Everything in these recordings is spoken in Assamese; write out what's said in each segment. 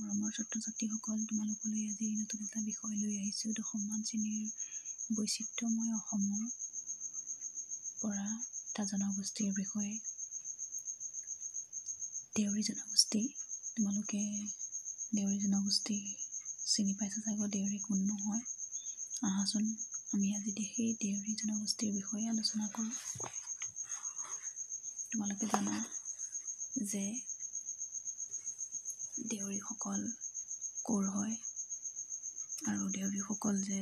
মৰমৰ ছাত্ৰ-ছাত্ৰীসকল, তোমালোকলৈ আজি নতুন এটা বিষয় লৈ আহিছোঁ। 10মান শ্ৰেণীৰ বৈচিত্ৰ্যময় অসমৰ পৰা এটা জনগোষ্ঠীৰ বিষয়ে। দেউৰী জনগোষ্ঠী। তোমালোকে দেউৰী জনগোষ্ঠী চিনি পাইছা চাগৈ, দেউৰী কোন নহয়। আহাচোন আমি আজি সেই দেউৰী জনগোষ্ঠীৰ বিষয়ে আলোচনা কৰোঁ। তোমালোকে জানা যে দেউৰীসকল ক'ৰ হয়, আৰু দেউৰীসকল যে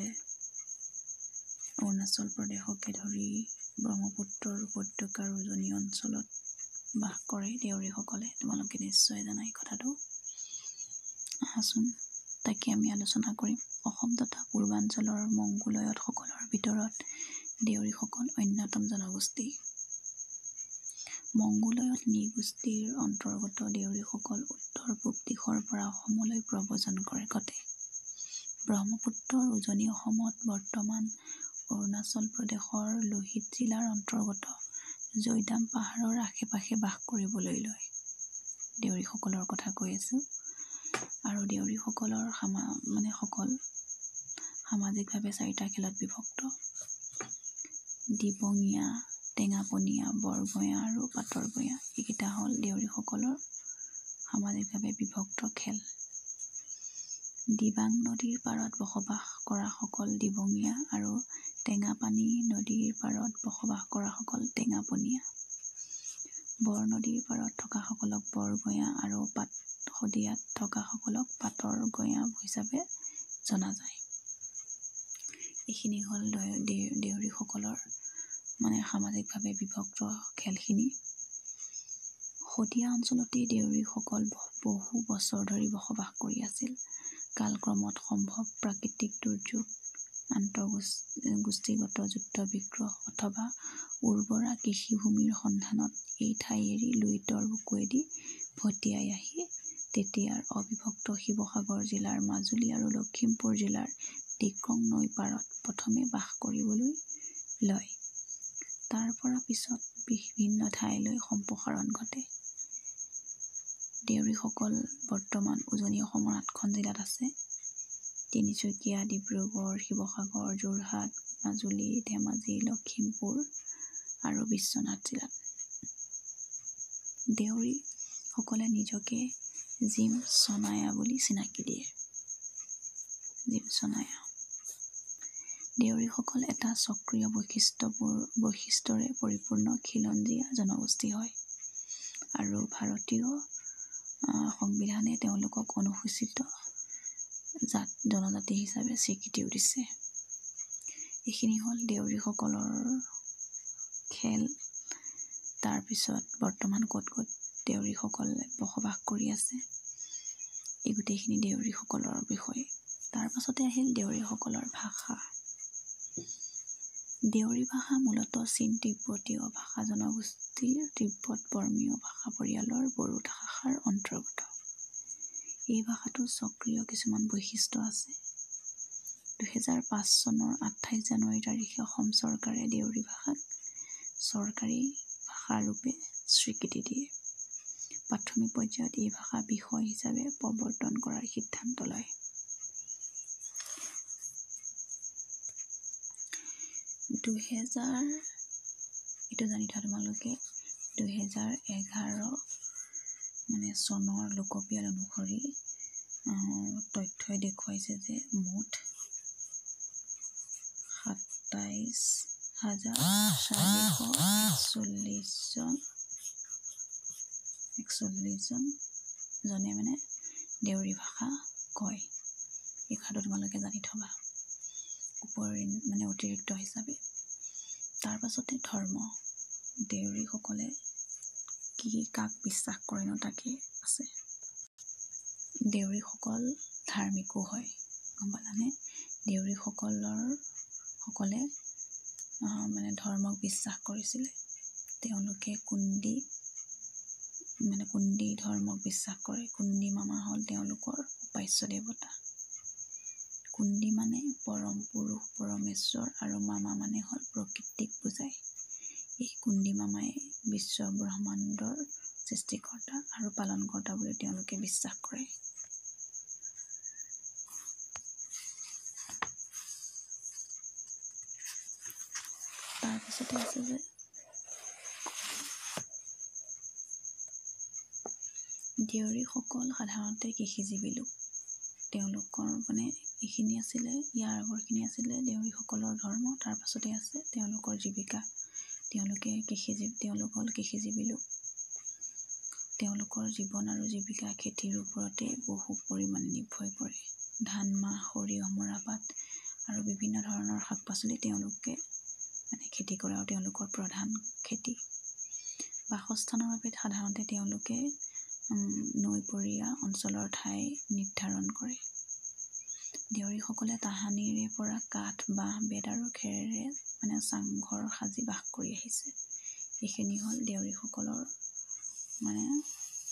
অৰুণাচল প্ৰদেশকে ধৰি ব্ৰহ্মপুত্ৰৰ উপত্যকাৰ উজনি অঞ্চলত বাস কৰে দেউৰীসকলে। তোমালোকে নিশ্চয় জানা এই কথাটো। আহাচোন তাকে আমি আলোচনা কৰিম। অসম তথা পূৰ্বাঞ্চলৰ মংগোলয়তসকলৰ ভিতৰত দেউৰীসকল অন্যতম জনগোষ্ঠী। মংগোলয়ত নৃগোষ্ঠীৰ অন্তৰ্গত দেউৰীসকল উত্তৰ-পূব দিশৰ পৰা অসমলৈ প্ৰব্ৰজন ঘটে। ব্ৰহ্মপুত্ৰৰ উজনি অসমত বৰ্তমান অৰুণাচল প্ৰদেশৰ লোহিত জিলাৰ অন্তৰ্গত জৈদাম পাহাৰৰ আশে-পাশে বাস কৰিবলৈ লয়। দেউৰীসকলৰ কথা কৈ আছোঁ। আৰু দেউৰীসকলৰ সামাজিকভাৱে 4টা খেলত বিভক্ত: দিবঙীয়া, টেঙাপনীয়া, বৰগঞা আৰু পাতৰগঞা। এইকেইটা হ'ল দেউৰীসকলৰ সামাজিকভাৱে বিভক্ত খেল। দিবাং নদীৰ পাৰত বসবাস কৰাসকল দিবঙীয়া আৰু টেঙাপানী নদীৰ পাৰত বসবাস কৰাসকল টেঙাপনীয়া। বৰ নদীৰ পাৰত থকাসকলক বৰগঞা আৰু পাতশদিয়াত থকাসকলক পাতৰগঞা হিচাপে জনা যায়। এইখিনি হ'ল দেউৰীসকলৰ সামাজিকভাৱে বিভক্ত খেলখিনি। শদিয়া অঞ্চলতেই দেউৰীসকল বহু বছৰ ধৰি বসবাস কৰি আছিল। কালক্ৰমত সম্ভৱ প্ৰাকৃতিক দুৰ্যোগ, আন্তঃগোষ্ঠীগত যুদ্ধ-বিগ্ৰহ অথবা উৰ্বৰা কৃষিভূমিৰ সন্ধানত এই ঠাই এৰি লুইতৰ বুকুৱেদি ভটিয়াই আহি তেতিয়াৰ অবিভক্ত শিৱসাগৰ জিলাৰ মাজুলী আৰু লখিমপুৰ জিলাৰ ডিক্ৰং নৈ পাৰত প্ৰথমে বাস কৰিবলৈ লয়। তাৰ পৰা পিছত বিভিন্ন ঠাইলৈ সম্প্ৰসাৰণ ঘটে। দেউৰীসকল বৰ্তমান উজনি অসমৰ 8খন জিলাত আছে: তিনিচুকীয়া, ডিব্ৰুগড়, শিৱসাগৰ, যোৰহাট, মাজুলী, ধেমাজি, লখিমপুৰ আৰু বিশ্বনাথ জিলাত। দেউৰীসকলে নিজকে জিম ছনায়া বুলি চিনাকি দিয়ে। দেউৰীসকল এটা স্বকীয় বৈশিষ্ট্যৰে পৰিপূৰ্ণ খিলঞ্জীয়া জনগোষ্ঠী হয়, আৰু ভাৰতীয় সংবিধানে তেওঁলোকক অনুসূচিত জনজাতি হিচাপে স্বীকৃতিও দিছে। এইখিনি হ'ল দেউৰীসকলৰ খেল। তাৰপিছত বৰ্তমান ক'ত দেউৰীসকল বসবাস কৰি আছে, এই গোটেইখিনি দেউৰীসকলৰ বিষয়ে। তাৰ পাছতে আহিল দেউৰীসকলৰ ভাষা। দেউৰী ভাষা মূলতঃ চীন-তিব্বতীয় ভাষা জনগোষ্ঠীৰ তিব্বত-বৰ্মীয় ভাষা পৰিয়ালৰ বড়ো ভাষাৰ অন্তৰ্গত। এই ভাষাটোৰ স্বকীয় কিছুমান বৈশিষ্ট্য আছে। 2005 চনৰ 28 জানুৱাৰী তাৰিখে অসম চৰকাৰে দেউৰী ভাষাক চৰকাৰী ভাষাৰূপে স্বীকৃতি দিয়ে। প্ৰাথমিক পৰ্যায়ত এই ভাষা বিষয় হিচাপে প্ৰৱৰ্তন কৰাৰ সিদ্ধান্ত লয়। এইটো জানি থোৱা তোমালোকে, 2011 চনৰ লোকপিয়ল অনুসৰি তথ্যই দেখুৱাইছে যে মুঠ 27,441 জনে দেউৰী ভাষা কয়। এই কথাটো তোমালোকে জানি থবা অতিৰিক্ত হিচাপে। তাৰ পাছতে ধৰ্ম। দেউৰীসকলে কাক বিশ্বাস কৰেনো তাকে আছে। দেউৰীসকল ধাৰ্মিকো হয়, গম পালানে? দেউৰীসকলে ধৰ্মক বিশ্বাস কৰিছিলে। তেওঁলোকে কুণ্ডী ধৰ্মক বিশ্বাস কৰে। কুণ্ডী মামা হ'ল তেওঁলোকৰ উপাস্য দেৱতা। কুণ্ডী মানে পৰম পুৰুষ পৰমেশ্বৰ, আৰু মামা মানে হ'ল প্ৰকৃতিক বুজায়। এই কুণ্ডী মামাই বিশ্ব ব্ৰহ্মাণ্ডৰ সৃষ্টিকৰ্তা আৰু পালনকৰ্তা বুলি তেওঁলোকে বিশ্বাস কৰে। তাৰপিছতে আছে যে দেউৰীসকল সাধাৰণতে কৃষিজীৱী লোক। তেওঁলোকৰ এইখিনি আছিলে, ইয়াৰ আগৰখিনি আছিলে দেউৰীসকলৰ ধৰ্ম, তাৰ পাছতে আছে তেওঁলোকৰ জীৱিকা। তেওঁলোক হ'ল কৃষিজীৱী লোক। তেওঁলোকৰ জীৱন আৰু জীৱিকা খেতিৰ ওপৰতে বহু পৰিমাণে নিৰ্ভৰ কৰে। ধান, মাহ, সৰিয়হ, মৰাপাট আৰু বিভিন্ন ধৰণৰ শাক পাচলি তেওঁলোকে খেতি কৰে আৰু তেওঁলোকৰ প্ৰধান খেতি। বাসস্থানৰ বাবে সাধাৰণতে তেওঁলোকে নৈপৰীয়া অঞ্চলৰ ঠাই নিৰ্ধাৰণ কৰে। দেউৰীসকলে তাহানিৰে পৰা কাঠ, বাঁহ, বেত আৰু খেৰেৰে চাংঘৰ সাজি বাস কৰি আহিছে। এইখিনি হ'ল দেউৰীসকলৰ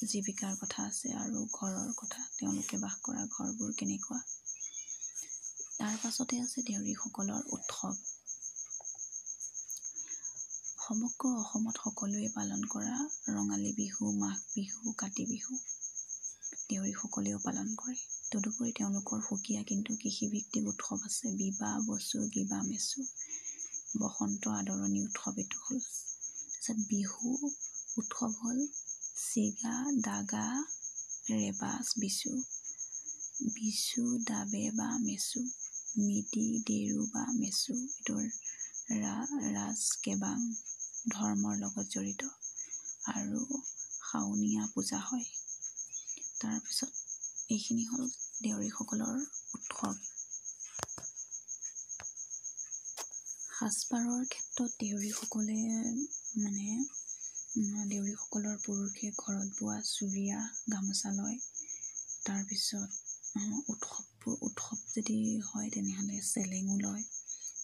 জীৱিকাৰ কথা আছে আৰু ঘৰৰ কথা, তেওঁলোকে বাস কৰা ঘৰবোৰ কেনেকুৱা। তাৰ পাছতে আছে দেউৰীসকলৰ উৎসৱ। সমগ্ৰ অসমত সকলোৱে পালন কৰা ৰঙালী বিহু, মাঘ বিহু, কাতি বিহু দেউৰীসকলেও পালন কৰে। তদুপৰি তেওঁলোকৰ সুকীয়া কিন্তু কৃষিভিত্তিক উৎসৱ আছে। বিবাহ, বছু, গিবা, মেচু, বসন্ত আদৰণি উৎসৱ এইটো হ'ল। তাৰপিছত বিহু উৎসৱ হ'ল চিগা, দাগা, ৰেবাজ, বিচু, দাবে বা মেচু, মিতি, দেৰু বা মেচু, এইটোৰ ৰাজ কেবাং ধৰ্মৰ লগত জড়িত আৰু শাওণীয়া পূজা হয়। তাৰপিছত এইখিনি হ'ল দেউৰীসকলৰ উৎসৱ। সাজপাৰৰ ক্ষেত্ৰত দেউৰীসকলৰ পুৰুষে ঘৰত বোৱা চুৰিয়া, গামোচা লয়। তাৰপিছত উৎসৱ যদি হয় তেনেহ'লে চেলেঙো লয়।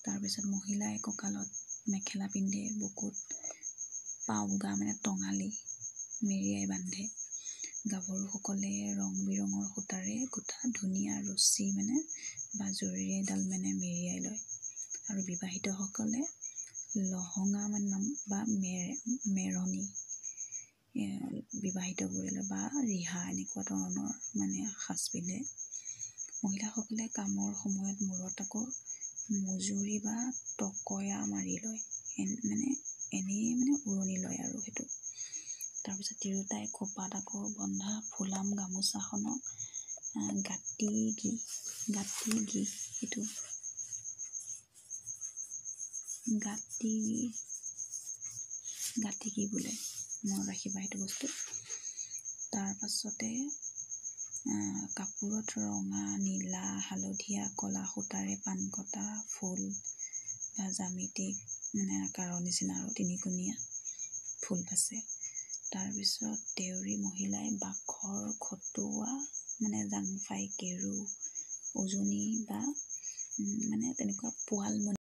তাৰপিছত মহিলাই কঁকালত মেখেলা পিন্ধে, বুকুত পাউগা টঙালি মেৰিয়াই বান্ধে। গাভৰুসকলে ৰং বিৰঙৰ সূতাৰে গোঁঠা ধুনীয়া ৰছী বা জৰিৰে এডাল মেৰিয়াই লয়। আৰু বিবাহিতসকলে লহঙা বা মেৰণি বিবাহিতবোৰে লয় বা ৰিহা এনেকুৱা ধৰণৰ সাজ পিন্ধে। মহিলাসকলে কামৰ সময়ত মূৰত আকৌ মজুৰি বা টকয়া মাৰি লয়, এনেই উৰণি লয় আৰু সেইটো। তাৰপিছত তিৰোতাই খোপাত আকৌ বন্ধা ফুলাম গামোচাখনক গাটি বোলে, মনত ৰাখিবা সেইটো বস্তু। তাৰপাছতে কাপোৰত ৰঙা, নীলা, হালধীয়া, ক'লা সূতাৰে পানকটা ফুল বা জ্যামিতিক আকাৰৰ নিচিনা আৰু তিনিকোণীয়া ফুল বাছে। তাৰপিছত দেউৰী মহিলাই বাখৰ, খটুৱা জাংফাই, কেৰু, উজনি বা তেনেকুৱা পোৱাল